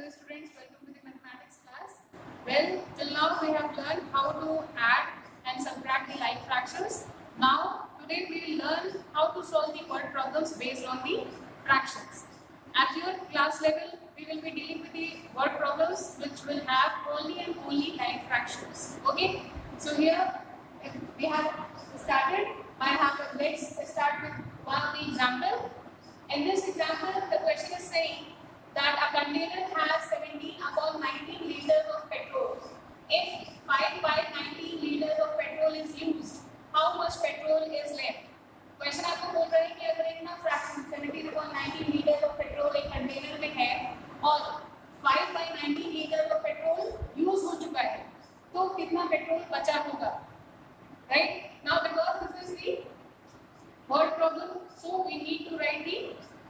dear students, welcome to the mathematics class. Well, till now we have learned how to add and subtract the like fractions. Now, today we will learn how to solve the word problems based on the fractions. At your class level, we will be dealing with the word problems which will have only and only like fractions. Okay? So here we have started. Let's start with one of the example. In this example, the question is saying that a container has 17/19 liters of petrol. If 5/19 liters of petrol is used, how much petrol is left? Question आपको बोल रहा है कि अगर एक ना fraction 17/19 litre of petrol एक container में है और 5/19 लीटर ऑफ पेट्रोल यूज हो चुका है, तो कितना पेट्रोल बचा होगा? Right? Now because this is the word problem, so we need to write the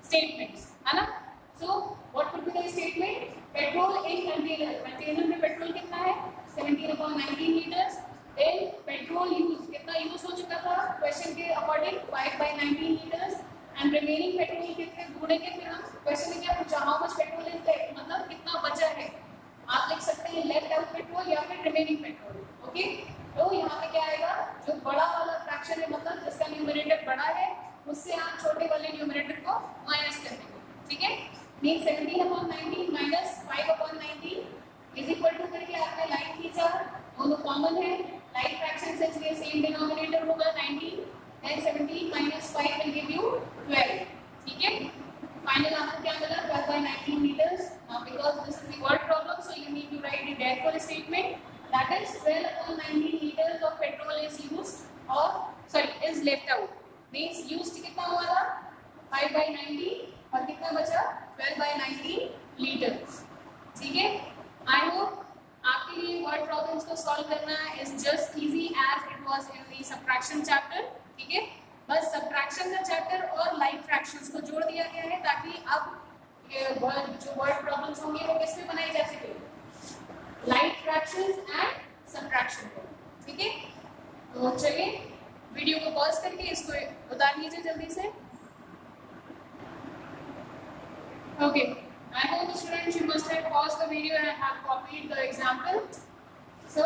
statements, है ना? So what would be the statement? Petrol in container में पेट्रोल कितना है? 17/19 liters. Then petrol use कितना यूज हो चुका था? क्वेश्चन के according 5/19 liters and remaining petrol कितने ढूंढेंगे फिर हम? क्वेश्चन में क्या पूछा? How much petrol is left? मतलब कितना बचा है? आप लिख सकते हैं left out पेट्रोल या फिर remaining पेट्रोल. ओके? तो यहाँ पे क्या आएगा? जो बड़ा वाला फ्रैक्शन है, मतलब जिसका न्यूमरेटर बड़ा है, उससे आप छोटे वाले न्यूमरेटर को माइनस कर देंगे. ठीक है? Mean 17/19 minus 5/19 is equal to करके आपने लाइन खींचा, दोनों कॉमन है. लाइन फ्रैक्शन से इसलिए सेम डिनोमिनेटर होगा 19, then 17 minus 5 will give you 12. ठीक है? फाइनल आपको क्या मिला? 12/19 liters. Now because this is the word problem, so you need to write the therefore statement. That is 12/19 liters of petrol is used, or sorry is left out. Means used कितना हुआ था? 5/19 और कितना बचा? 12/19 liters. ठीक है? I hope आपके लिए word problems को solve करना is just easy as it was in the subtraction chapter. ठीक है? बस subtraction का chapter और like fractions को जोड़ दिया गया है ताकि अब जो word problems होंगे वो किसमें बनाई जा सके? लाइक फ्रैक्शंस एंड सबट्रैक्शन को. ठीक है? तो चलिए वीडियो को पॉज करके इसको उतार लीजिए जल्दी से. Okay, I hope students you must have paused the video and have copied the example. So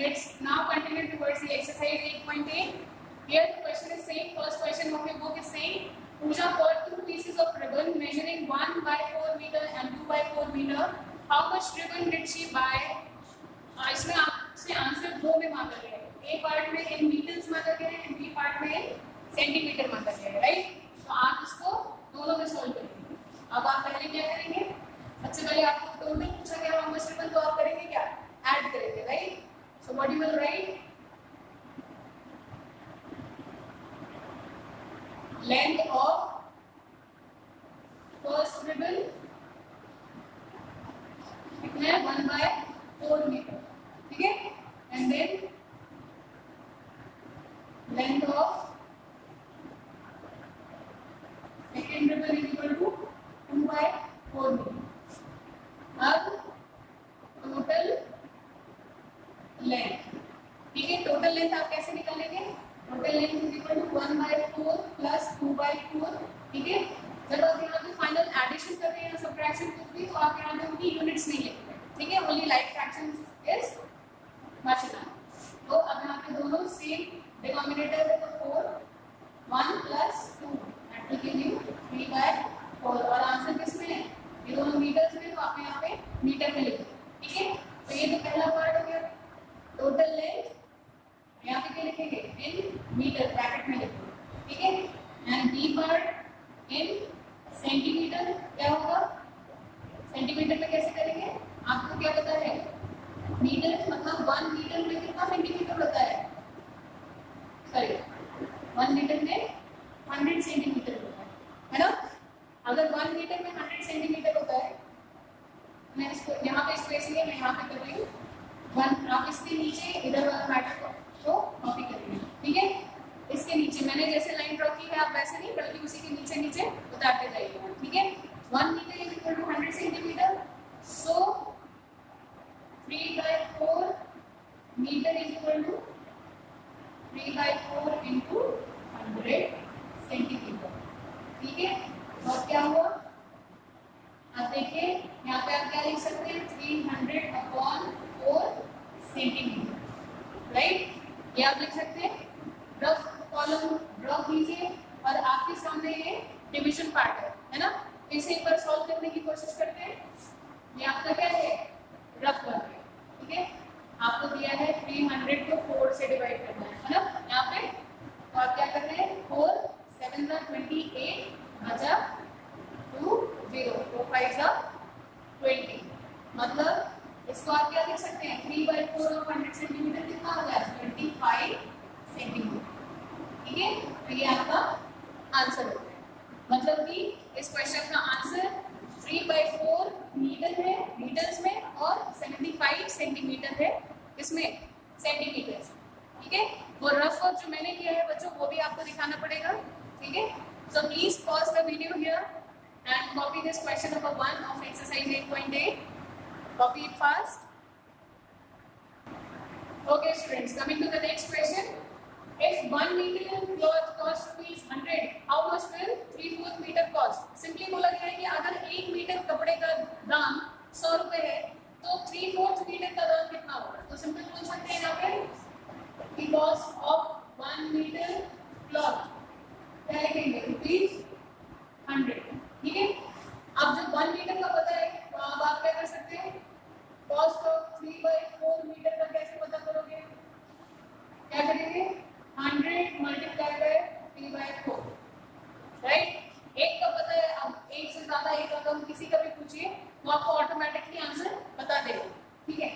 let's now continue towards the exercise 8.8. Here the question is saying, first question of your book is saying, Pooja bought 2 pieces of ribbon measuring 1/4 meter and 2/4 meter. How much ribbon did she buy? इसमें आपसे answer 2 में मांगा गया है. ए part में इन metres मांगा गया है, बी पार्ट में सेंटीमीटर मांगा गया है. राइट? तो आप इसको दोनों में सॉल्व करेंगे. अब आप पहले क्या करेंगे? सबसे पहले आपको टोटल पूछा गया हाउ मच रिबन, तो आप करेंगे क्या? ऐड करेंगे. Right? So what you will write? Length of first ribbon कितना है? 1/4 मीटर. ठीक है? And then length of second ribbon is equal to 2/4 metre. अब टोटल लेंथ. ठीक है? टोटल लेंथ आप कैसे निकालेंगे? Total length is equal to 1/4 plus 2/4. ठीक है? जब आप यहाँ पे फाइनल एडिशन कर रहे हैं सबट्रैक्शन को भी, तो आप यहाँ पे उनकी यूनिट्स नहीं लिखेंगे. ठीक है? Only like fractions is much enough. तो अब यहाँ पे दोनों सेम डिनोमिनेटर है, तो 4 1 plus 2 that will give you 3/4. और आंसर किस में है? ये दोनों मीटर्स में, तो आप यहाँ पे मीटर में लिखेंगे. ठीक है? तो ये तो पहला पार्ट हो गया. टोटल लेंथ यहाँ पे क्या लिखेंगे? इन मीटर ब्रैकेट में लिखेंगे. ठीक है? And B part in centimetre. क्या होगा? सेंटीमीटर में कैसे करेंगे? आपको क्या पता है? मीटर मतलब 1 मीटर में कितना सेंटीमीटर होता है? सॉरी, 1 मीटर में 100 सेंटीमीटर होता है ना? अगर 1 मीटर में 100 सेंटीमीटर होता है, मैं इसको यहाँ पे स्पेस लिया, मैं यहाँ पे कर रही हूँ 1. आप इसके नीचे इधर वाला मैटर को कॉपी करेंगे. ठीक है? इसके नीचे मैंने जैसे लाइन ड्रॉ की है, आप वैसे नहीं बल्कि उसी के नीचे नीचे उतारते जाइएगा. ठीक है? 1 metre is equal to 100 centimetre. So 3/4 metre is equal to 3/4 into 100 centimetre. ठीक है? और क्या हुआ? आप देखिए यहाँ पे आप क्या लिख सकते हैं 300/4 सेंटीमीटर, राइट। ये आप लिख सकते हैं। रफ कॉलम ड्रॉ कीजिए और आपके सामने ये डिवीजन पार्ट है ना। इसे एक बार सॉल्व करने की कोशिश करते हैं। ये आपका क्या है रफ वर्क है, ठीक है। आपको दिया है 300 को 4 से डिवाइड करना है ना यहाँ पे। तो आप क्या कर रहे हैं 4 7 28 बचा 2 0 4 5 20, मतलब इसको आप क्या लिख सकते हैं 3/4 ऑफ 100 सेंटीमीटर कितना हो गया 25 सेंटीमीटर, ठीक है। तो ये आपका आंसर हो गया। मतलब कि इस क्वेश्चन का आंसर 3/4 मीटर है मीटर्स में और 75 सेंटीमीटर है इसमें सेंटीमीटर, ठीक है। वो रफ वर्क जो मैंने किया है बच्चों वो भी आपको दिखाना पड़ेगा, ठीक है। So please pause the video here and copy this question number 1 of exercise 8.8. Copy it fast. Okay students, coming to the next question. If 1 meter cloth costs rupees 100, how much will 3/4 meter cost? Simply बोला गया है कि अगर 1 metre कपड़े का दाम 100 रुपए है तो 3/4 मीटर का दाम कितना होगा। तो सिंपल बोल सकते हैं यहाँ पे the cost of 1 meter cloth क्या लिखेंगे ₹100, ठीक है। अब जब 1 मीटर का पता है तो अब आप क्या कर सकते हैं कॉस्ट ऑफ 3/4 मीटर का कैसे पता करोगे, क्या करेंगे 100 मल्टीप्लाई बाय 3/4, राइट। एक का पता है, अब एक से ज्यादा एक का कम किसी का भी पूछिए तो आपको ऑटोमेटिकली आंसर बता देगा, ठीक है।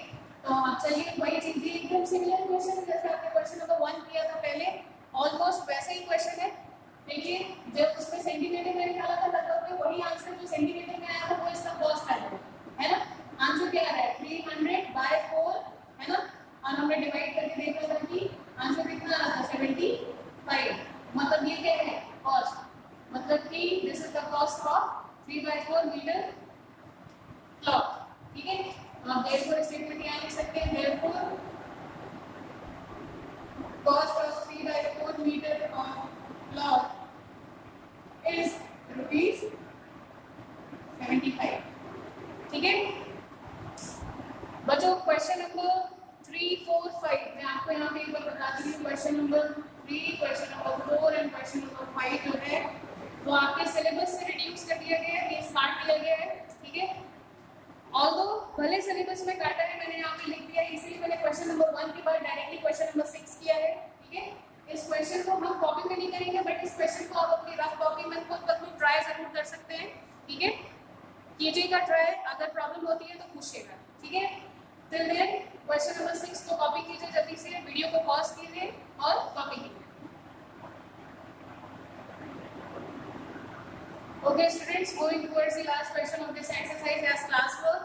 तो आप चलिए वही चीज एकदम सिमिलर क्वेश्चन है जैसे आपने क्वेश्चन नंबर 1 किया था पहले, ऑलमोस्ट वैसे ही क्वेश्चन है। देखिए जब उसमें सेंटीमीटर में निकाला था लगभग वही आंसर जो सेंटीमीटर में आया था वो इसका कॉस्ट आया है ना। आंसर क्या आ रहा है 300/4 है ना, और हमने डिवाइड करके देखा था कि आंसर कितना आ रहा था 75, मतलब ये क्या है कॉस्ट, मतलब कि this is the cost of 3/4 metre cloth, ठीक है। आप देयरफॉर स्टेटमेंट यहाँ लिख सकते हैं therefore cost of 3/4 metre of cloth is ₹75, ठीक है। बच्चों क्वेश्चन नंबर 3 4 5 मैं आपको यहाँ पे एक बार बता दूँ question number 3 question number 4 and question number 5 जो है वो आपके सिलेबस से रिड्यूस कर दिया गया है, ये काट दिया गया है, ठीक है। ऑल्दो भले सिलेबस में काटा है मैंने यहाँ पे लिख दिया है, इसीलिए मैंने क्वेश्चन नंबर 1 के बाद डायरेक्टली क्वेश्चन नंबर 6 किया है, ठीक है। इस क्वेश्चन को हम कॉपी में नहीं करेंगे बट इस क्वेश्चन को आप अपनी रफ कॉपी में खुद ब खुद ट्राई जरूर कर सकते हैं, ठीक है। कीजिएगा ट्राई, अगर प्रॉब्लम होती है तो पूछिएगा, ठीक है। टिल देन क्वेश्चन नंबर 6 को कॉपी कीजिए जल्दी से, वीडियो को पॉज कीजिए और कॉपी कीजिए। Okay students, going towards the last question of this exercise as classwork.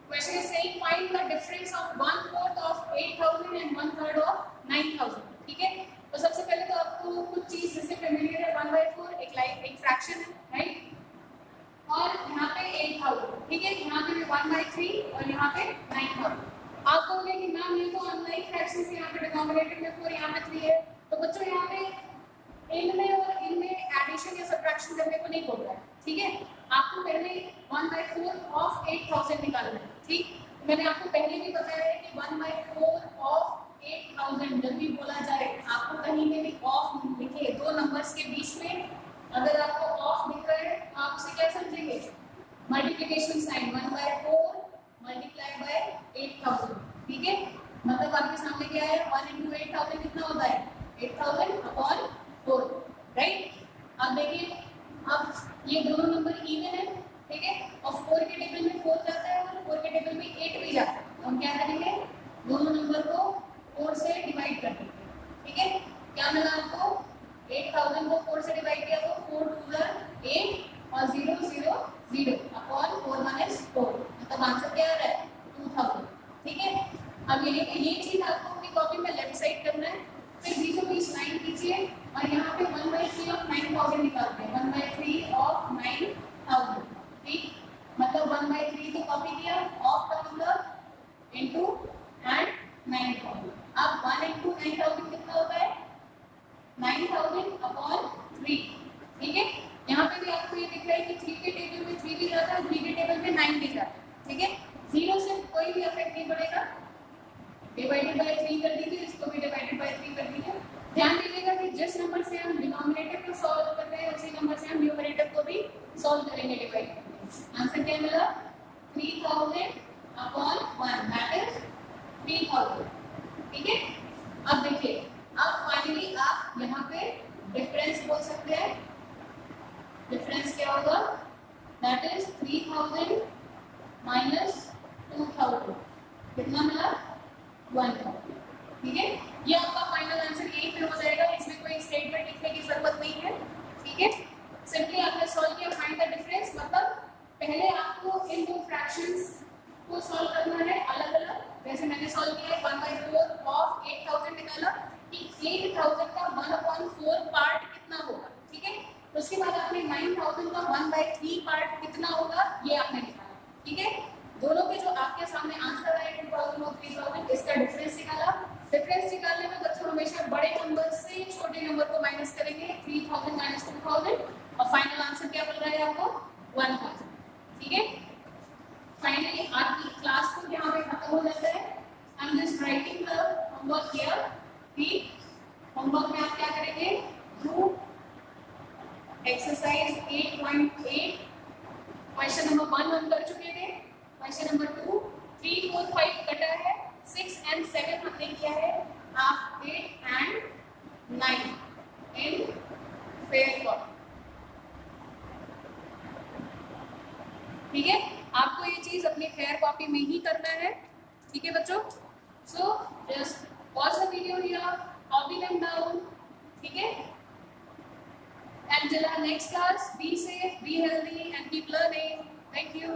Question is saying find the difference of 1/4 of 8,000 and 1/3 of 9,000, ठीक है। तो सबसे पहले तो आपको कुछ चीज जैसे फेमिलियर है 1/4 एक फ्रैक्शन है, राइट, और यहाँ पे 8,000, ठीक है। यहाँ पे 1/3 और यहाँ पे 9,000। आप कहोगे कि मैम ये तो अनलाइक फ्रैक्शन से यहाँ पे डिनोमिनेटर में 4 यहाँ पे 3 है, तो बच्चों यहाँ पे इनमें और इनमें एडिशन या सब्ट्रैक्शन करने को नहीं बोल रहा है, ठीक है। आपको पहले 1/4 ऑफ 8,000 निकालना है, ठीक। मैंने आपको पहले भी बताया है कि 1/4 ऑफ 8,000 जब भी बोला जाए आपको कहीं में भी ऑफ लिखे दो नंबर्स के बीच में अगर आपको ऑफ दिख रहा है तो आप उसे क्या समझेंगे मल्टीप्लिकेशन साइन 1/4 मल्टीप्लाई बाय 8,000, ठीक है। मतलब आपके सामने क्या है 1 × 8,000 कितना होता है 8,000/4, राइट। अब देखिए अब ये दोनों नंबर इवन है, ठीक है, और 4 के टेबल में 4 जाता है और 4 के टेबल में 8 भी जाता है, तो हम क्या करेंगे दोनों नंबर को 4 से डिवाइड कर देंगे, ठीक है। क्या मिला आपको 8,000 को 4 से डिवाइड किया तो 4 2 8 और 0 0 0 अपॉन 4 - 4, मतलब आंसर क्या आ रहा है 2,000, ठीक है। अब ये चीज आपको अपनी कॉपी में लेफ्ट साइड करना है, फिर बीचों बीच लाइन कीजिए और यहाँ पे 1/3 ऑफ 9,000 निकालते हैं, 1/3 ऑफ 9,000, ठीक। मतलब 1/3 तो कॉपी किया, ऑफ का मतलब इनटू एंड 9,000। अब 1 × 9,000 कितना होता है 9,000/3, ठीक है। यहाँ पे भी आपको ये दिख रहा है कि 3 के टेबल में 3 भी जाता है, 3 के टेबल डिवाइडेड बाय 3 कर दीजिए, इसको भी डिवाइडेड बाय 3 कर दीजिए। ध्यान दीजिएगा कि जिस नंबर से हम डिनोमिनेटर को सॉल्व कर रहे हैं उसी नंबर से हम न्यूमरेटर को भी सॉल्व करेंगे, डिवाइड करेंगे। आंसर क्या मिला? 3000 अपॉन 1 दैट इज 3000। ठीक है, अब देखिए, अब फाइनली आप यहाँ पे डिफरेंस बोल सकते हैं। डिफरेंस क्या होगा? दैट इज 3000 माइनस 2000, कितना मिला? 1000। ठीक है, ये आपका फाइनल आंसर यही पे हो जाएगा, इसमें कोई स्टेटमेंट लिखने की जरूरत नहीं है। ठीक है, सिंपली आपने सॉल्व किया फाइंड द डिफरेंस, मतलब पहले आपको इन दो फ्रैक्शंस को सॉल्व करना है अलग अलग। जैसे मैंने सॉल्व किया 1/4 ऑफ 8000 निकाला कि 8000 का 1/4 पार्ट कितना होगा। ठीक है, उसके बाद आपने 9000 का 1/3 पार्ट कितना होगा ये आपने निकाला। ठीक है, दोनों के जो आपके सामने आंसर आए 2000 और 3000, इसका डिफरेंस निकाला। डिफरेंस निकालने में बच्चों हमेशा बड़े नंबर से छोटे नंबर को माइनस करेंगे, 3000 माइनस 2000, और फाइनल आंसर क्या मिल रहा है आपको? 1000। ठीक है, फाइनली आपकी क्लास को यहाँ पे खत्म हो जाता है। I am just writing the homework here. ठीक, होमवर्क में आप क्या करेंगे? डू एक्सरसाइज 8.8 क्वेश्चन नंबर 1 हम कर चुके थे। क्वेश्चन नंबर 2 3, 4, 5 कटा है, 6 and 7 हमने किया है। आप 8 and 9 इन फेयर कॉपी। ठीक है, आपको ये चीज अपनी फेयर कॉपी में ही करना है। ठीक है बच्चों, so just pause the video here, copy them down. ठीक है, and till our next class, be safe, be healthy and keep learning. Thank you.